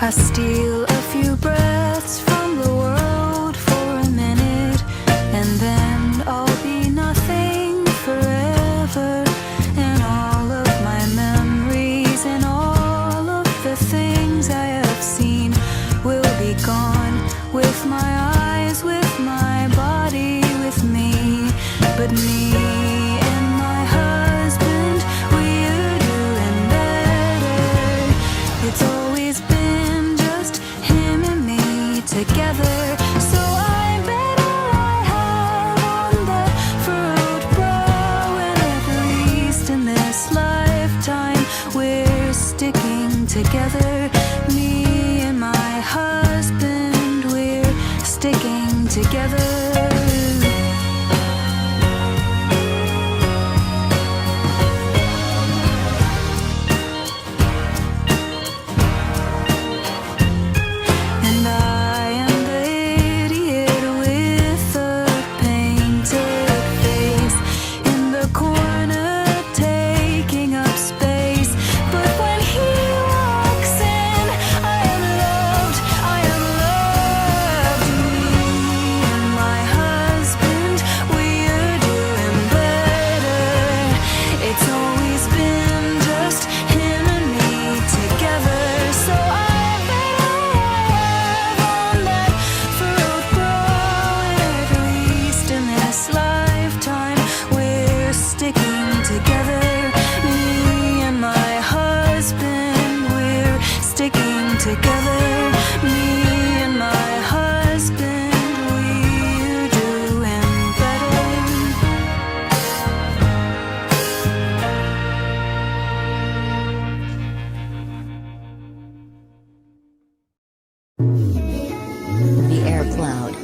I steal a few breaths from the world for a minute, and then I'll be nothing forever. And all of my memories and all of the things I have seen will be gone, with my eyes, with my body, with me. But me and my husband, we're doing better. It's always been just him and me together. So I bet all I have on the furrowed brow, and at least in this lifetime we're sticking together. Me and my husband, we're sticking together. My Cloud.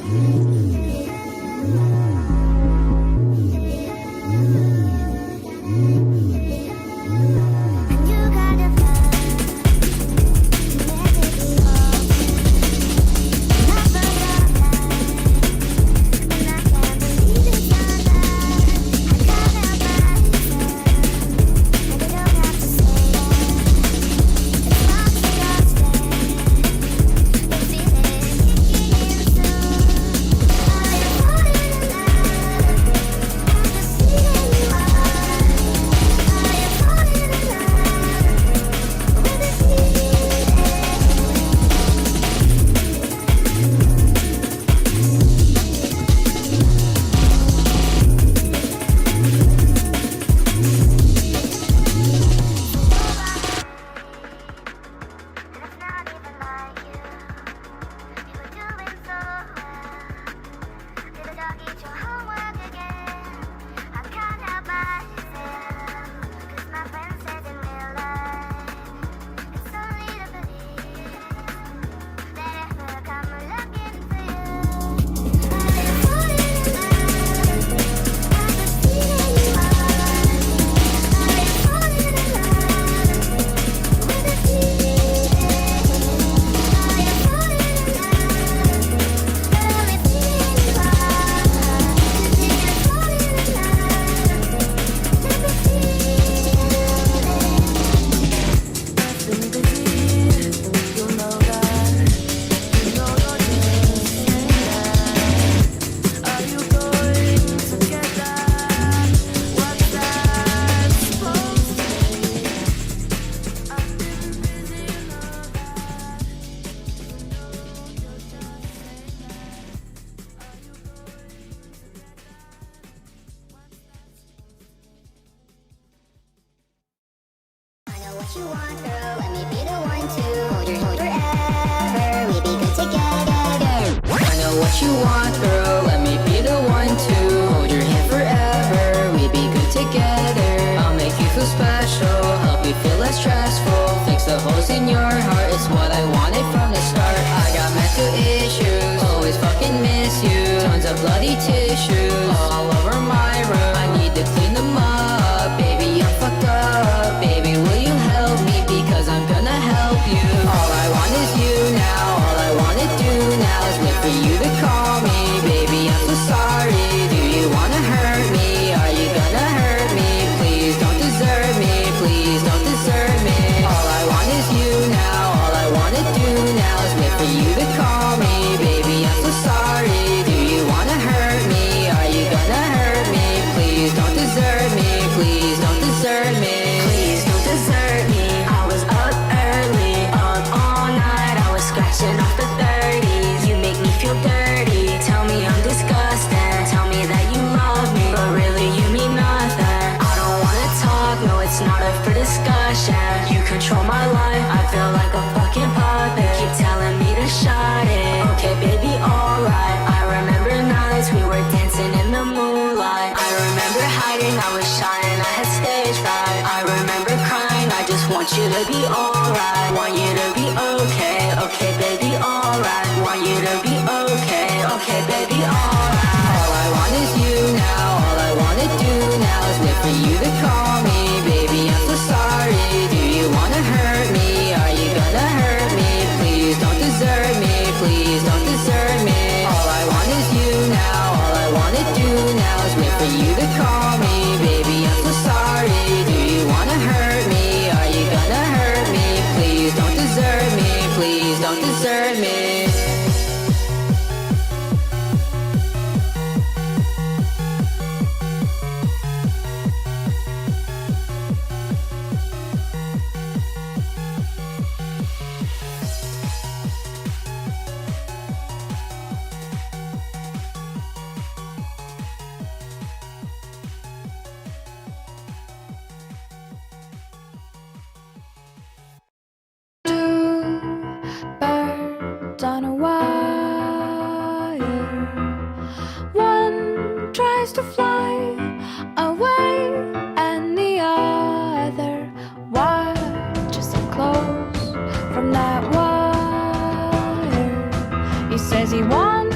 What you want, girl, let me be the one to hold your hand forever, we be good together. I know what you want, girl, let me be the one to hold your hand forever, we be good together. I'll make you feel special, help you feel less stressful, fix the holes in your heart, it's what I wanted from the start. I got mental issues, always fucking miss you, tons of bloody tissues all over my room. I need to clean them up, baby, I'm fucked up. Baby, will you help me, because I'm gonna help you. All I want is you now, all I wanna do now is wait for you to call me. Baby, I'm so sorry, do you wanna hurt me? Are you gonna hurt me? Please don't desert me, please don't desert me. All I want is you now, all I wanna do now is wait for you to call me. Baby, I'm so sorry, do you wanna hurt me? Are you gonna hurt me? Please don't desert me, please don't desert me. Please don't desert me. I was up early, up all night, I was scratching off the 30s. You make me feel dirty, tell me I'm disgusting, tell me that you love me, but really you mean nothing. I don't wanna talk, no it's not up for discussion. You control my life, I feel like a fucking puppet. Keep telling me to shut it, okay baby alright. I remember nights we were dancing in the moonlight. I remember hiding, I was shy and I had stage fright. I remember crying, I just want you to be alright. Want you to be okay, okay baby alright. Want you to be okay, okay baby alright. All I want is you now, all I wanna do now is wait for you to call me. Baby, I'm so sorry, do you wanna hurt me? Are you gonna hurt me? Please don't desert me, please don't desert me. All I want is you now, all I wanna do now is wait for you to call me. Baby, I'm so sorry, do you wanna hurt me? Are you gonna hurt me? Please don't desert me, please don't desert me. Birds on a wire. One tries to fly away, and the other watches him close from that wire. He says he wants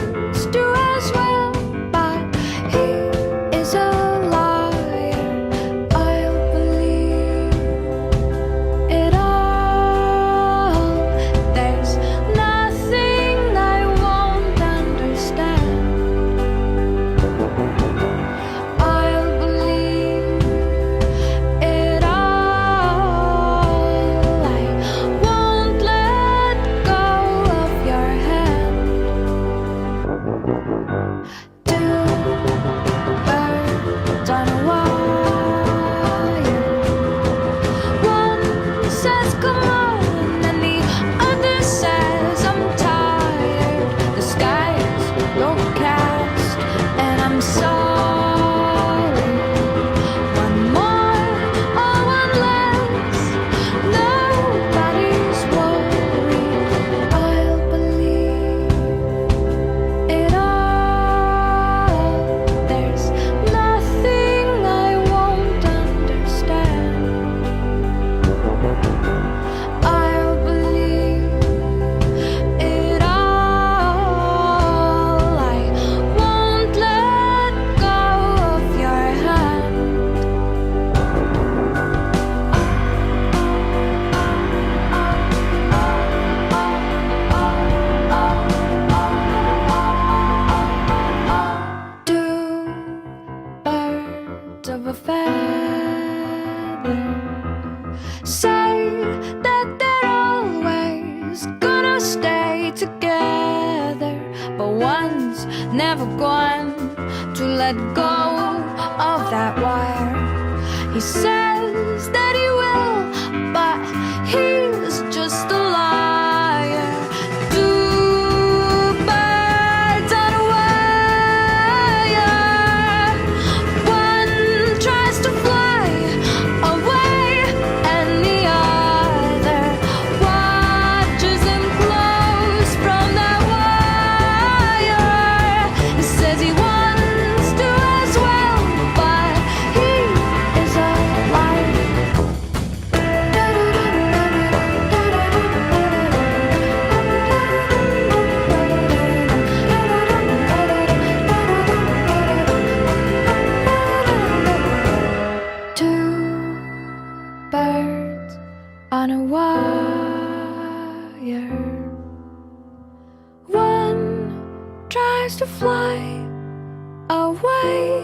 never going to let go of that wire. He says that he will, but he's just a liar. Two birds on a wire. One tries to fly away, and the other watches him close from that wire. He says he wants to as well, but he is a liar. Two birds on a wire. One tries to fly away,